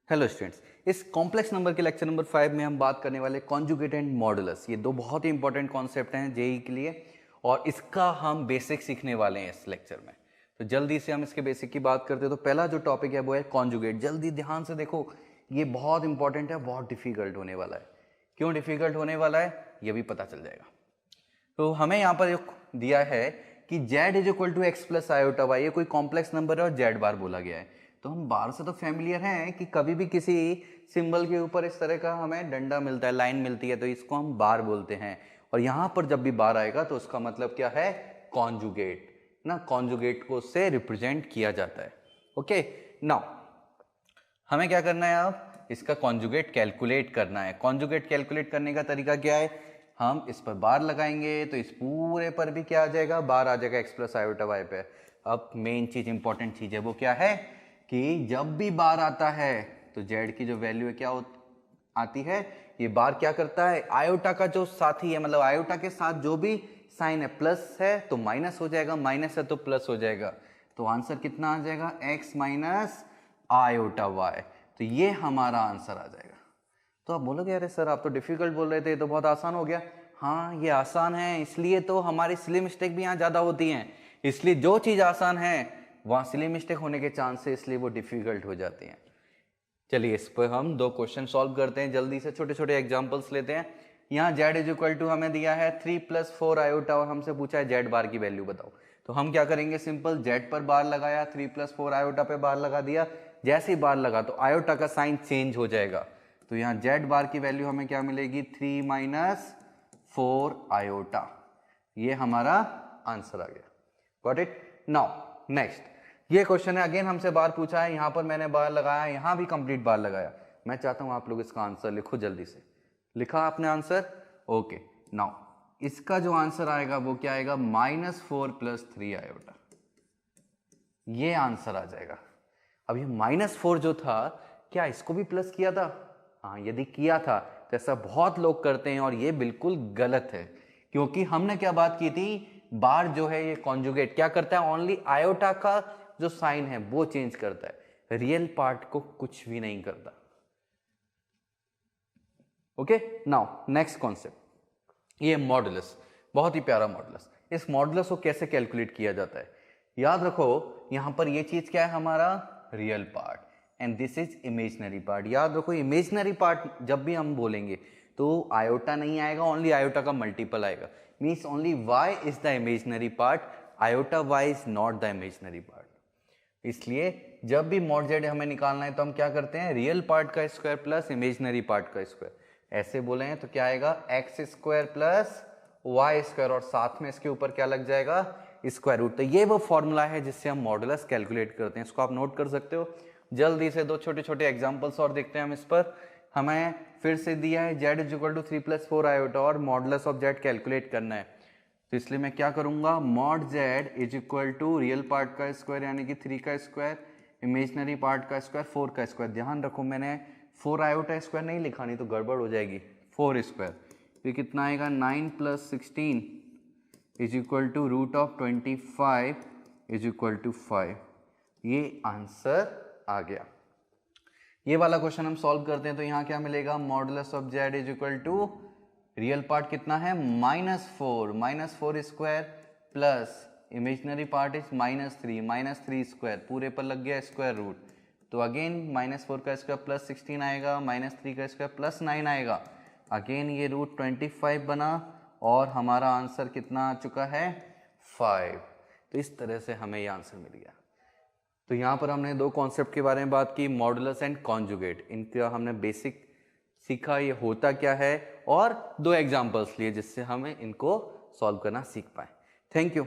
Hello students, इस complex number के lecture number 5 में हम बात करने वाले कॉन्जुगेट एंड मॉडुलस। ये दो बहुत ही इंपॉर्टेंट कॉन्सेप्ट हैं जेई के लिए और इसका हम बेसिक सीखने वाले हैं इस लेक्चर में। तो जल्दी से हम इसके बेसिक की बात करते हैं। तो पहला जो टॉपिक है वो है कॉन्जुगेट। जल्दी ध्यान से देखो, ये बहुत इंपॉर्टेंट है, बहुत डिफिकल्ट होने वाला है। क्यों डिफिकल्ट होने वाला है ये भी पता चल जाएगा। तो हमें यहाँ पर दिया है कि z is equal to x plus iota y, ये कोई कॉम्प्लेक्स नंबर है और z बार बोला गया है। तो हम बार से तो फैमिलियर हैं कि कभी भी किसी सिंबल के ऊपर इस तरह का हमें डंडा मिलता है, लाइन मिलती है, तो इसको हम बार बोलते हैं। और यहाँ पर जब भी बार आएगा तो उसका मतलब क्या है, कॉन्जुगेट ना, कॉन्जुगेट को उससे रिप्रेजेंट किया जाता है। ओके, नाउ हमें क्या करना है, अब इसका कॉन्जुगेट कैलकुलेट करना है। कॉन्जुगेट कैलकुलेट करने का तरीका क्या है, हम इस पर बार लगाएंगे तो इस पूरे पर भी क्या आ जाएगा, बार आ जाएगा एक्स प्लस आयोटा वाई पे। अब मेन चीज, इंपॉर्टेंट चीज है वो क्या है कि जब भी बार आता है तो जेड की जो वैल्यू है क्या आती है, ये बार क्या करता है, आयोटा का जो साथी है, मतलब आयोटा के साथ जो भी साइन है, प्लस है तो माइनस हो जाएगा, माइनस है तो प्लस हो जाएगा। तो आंसर कितना आ जाएगा, एक्स माइनस आयोटा वाई। तो ये हमारा आंसर आ जाएगा। तो आप बोलोगे अरे सर आप तो डिफिकल्ट बोल रहे थे, ये तो बहुत आसान हो गया। हाँ ये आसान है, इसलिए तो हमारी सिली मिस्टेक भी यहाँ ज़्यादा होती हैं। इसलिए जो चीज़ आसान है वहाँ सिली मिस्टेक होने के चांस है, इसलिए वो डिफिकल्ट हो जाती हैं। चलिए इस पर हम दो क्वेश्चन सॉल्व करते हैं जल्दी से, छोटे छोटे एग्जाम्पल्स लेते हैं। यहाँ z इज इक्वल टू हमें दिया है 3 + 4 आयोटा और हमसे पूछा है z बार की वैल्यू बताओ। तो हम क्या करेंगे, सिंपल z पर बार लगाया, 3 + 4 आयोटा पे बार लगा दिया। जैसे ही बार लगा तो आयोटा का साइन चेंज हो जाएगा। तो यहाँ z बार की वैल्यू हमें क्या मिलेगी, 3 - 4 आयोटा। ये हमारा आंसर आ गया। Got it. नाउ नेक्स्ट, ये क्वेश्चन है, अगेन हमसे बार पूछा है, यहां पर मैंने बार लगाया, यहां भी कंप्लीट बार लगाया। मैं चाहता हूं आप लोग इसका आंसर लिखो जल्दी से। लिखा आपने आंसर? ओके, नाउ इसका जो आंसर आएगा वो क्या आएगा, -4 + 3 आयोटा। ये आंसर आ जाएगा। अब ये -4 जो था, क्या इसको भी प्लस किया था? हाँ, यदि किया था तो ऐसा बहुत लोग करते हैं और ये बिल्कुल गलत है। क्योंकि हमने क्या बात की थी, बार जो है ये कॉन्जुगेट क्या करता है, ओनली आयोटा का जो साइन है वो चेंज करता है, रियल पार्ट को कुछ भी नहीं करता। ओके, नाउ नेक्स्ट कॉन्सेप्ट, ये मॉडुलस, बहुत ही प्यारा मॉडुलस। इस मॉडुलस को कैसे कैलकुलेट किया जाता है, याद रखो यहां पर ये चीज क्या है, हमारा real part and this is imaginary part. याद रखो इमेजिनरी पार्ट जब भी हम बोलेंगे तो आयोटा नहीं आएगा, ओनली आयोटा का मल्टीपल आएगा। Means only y is the imaginary part, iota y is not the imaginary part. इसलिए जब भी मॉड जेड हमें निकालना है तो हम क्या करते हैं, रियल पार्ट का स्क्वायर प्लस इमेजिनरी पार्ट का स्क्वायर। ऐसे बोले हैं तो क्या आएगा, x² प्लस y² और साथ में इसके ऊपर क्या लग जाएगा, स्क्वायर रूट। तो ये वो फॉर्मूला है जिससे हम मॉडुलस कैलकुलेट करते हैं, इसको आप नोट कर सकते हो। जल्दी से दो छोटे छोटे एग्जांपल्स और देखते हैं हम इस पर। हमें फिर से दिया है z is equal to 3 + 4 iota और मॉडुलस ऑफ z कैलकुलेट करना है। तो इसलिए मैं क्या करूंगा, mod z is equal to real part का स्क्वायर यानी कि 3 का स्क्वायर, इमेजिनरी पार्ट का स्क्वायर 4 का स्क्वायर। ध्यान रखो मैंने 4 आयोटा स्क्वायर नहीं लिखा, नहीं तो गड़बड़ हो जाएगी। 4 स्क्वायर तो कितना आएगा, 9 + 16 is equal to √25 is equal to 5। ये आंसर आ गया। ये वाला क्वेश्चन हम सॉल्व करते हैं तो यहाँ क्या मिलेगा, modulus of z is equal to real part कितना है, -4 square plus imaginary part is -3 square, पूरे पर लग गया स्क्वायर रूट। तो अगेन -4 का स्क्वायर प्लस 16 आएगा, -3 का स्क्वायर प्लस 9 आएगा, अगेन ये √25 बना और हमारा आंसर कितना आ चुका है, 5। तो इस तरह से हमें ये आंसर मिल गया। तो यहाँ पर हमने दो कॉन्सेप्ट के बारे में बात की, मॉडुलस एंड कॉन्जुगेट। इनका हमने बेसिक सीखा ये होता क्या है, और दो एग्जांपल्स लिए जिससे हमें इनको सॉल्व करना सीख पाए। Thank you.